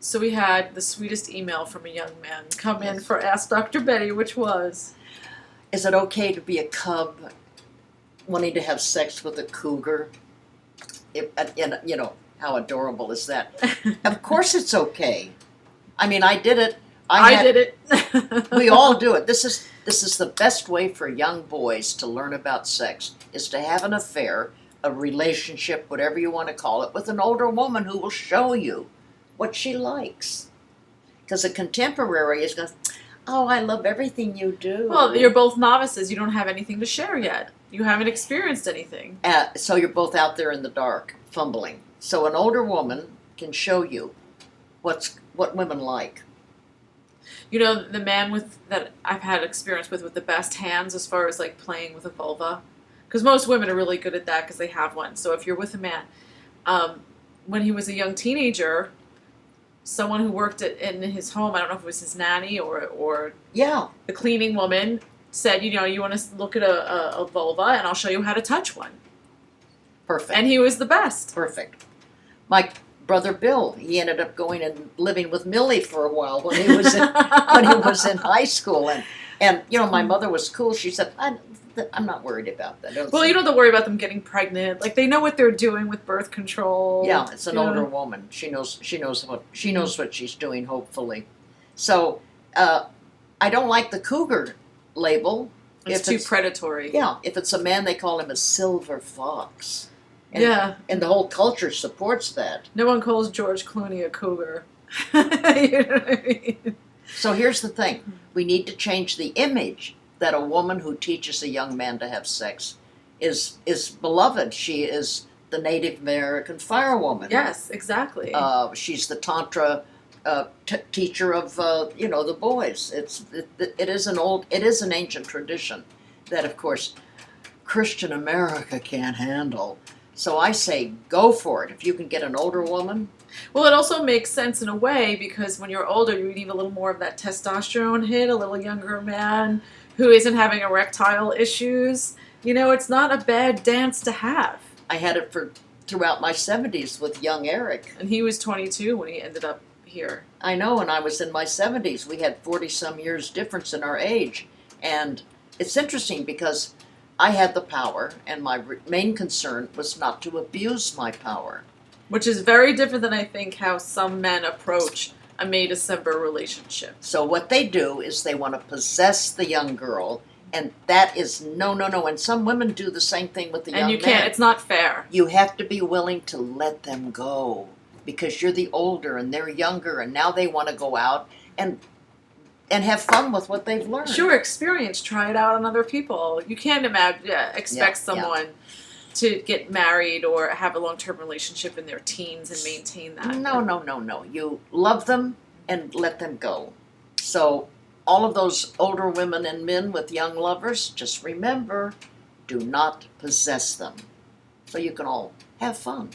So we had the sweetest email from a young man come in for Ask Dr. Betty, which was, is it okay to be a cub wanting to have sex with a cougar? And you know, how adorable is that? Of course it's okay. I mean, I did it. I did it. We all do it. This is the best way for young boys to learn about sex, is to have an affair, a relationship, whatever you want to call it, with an older woman who will show you what she likes. Because a contemporary is going, oh, I love everything you do. Well, you're both novices. You don't have anything to share yet. You haven't experienced anything. So you're both out there in the dark, fumbling. So an older woman can show you what women like. You know, the man that I've had experience with the best hands as far as like playing with a vulva, because most women are really good at that because they have one. So if you're with a man, when he was a young teenager, someone who worked in his home, I don't know if it was his nanny or the cleaning woman, said, you know, you want to look at a vulva and I'll show you how to touch one. Perfect. And he was the best. Perfect. My brother Bill, he ended up going and living with Millie for a while when he was in high school, and you know, my mother was cool. She said, I'm not worried about that. Well, you don't have to worry about them getting pregnant. Like, they know what they're doing with birth control. Yeah, it's an older woman. She knows what she's doing, hopefully. So I don't like the cougar label. It's too predatory. Yeah, if it's a man, they call him a silver fox. And the whole culture supports that. No one calls George Clooney a cougar. You know what I mean? So here's the thing. We need to change the image that a woman who teaches a young man to have sex is beloved. She is the Native American firewoman. Yes, exactly. She's the Tantra teacher of the boys. It is an ancient tradition that, of course, Christian America can't handle. So I say go for it. If you can get an older woman. Well, it also makes sense in a way, because when you're older, you need a little more of that testosterone hit, a little younger man who isn't having erectile issues. You know, it's not a bad dance to have. I had it throughout my 70s with young Eric. And he was 22 when he ended up here. I know, and I was in my 70s. We had 40-some years difference in our age. And it's interesting because I had the power, and my main concern was not to abuse my power. Which is very different than I think how some men approach a May-December relationship. So what they do is they want to possess the young girl, and that is no. And some women do the same thing with the young man. And you can't, it's not fair. You have to be willing to let them go, because you're the older and they're younger, and now they want to go out and have fun with what they've learned. Sure, experience, try it out on other people. You can't expect someone to get married or have a long-term relationship in their teens and maintain that. No. You love them and let them go. So all of those older women and men with young lovers, just remember, do not possess them. So you can all have fun.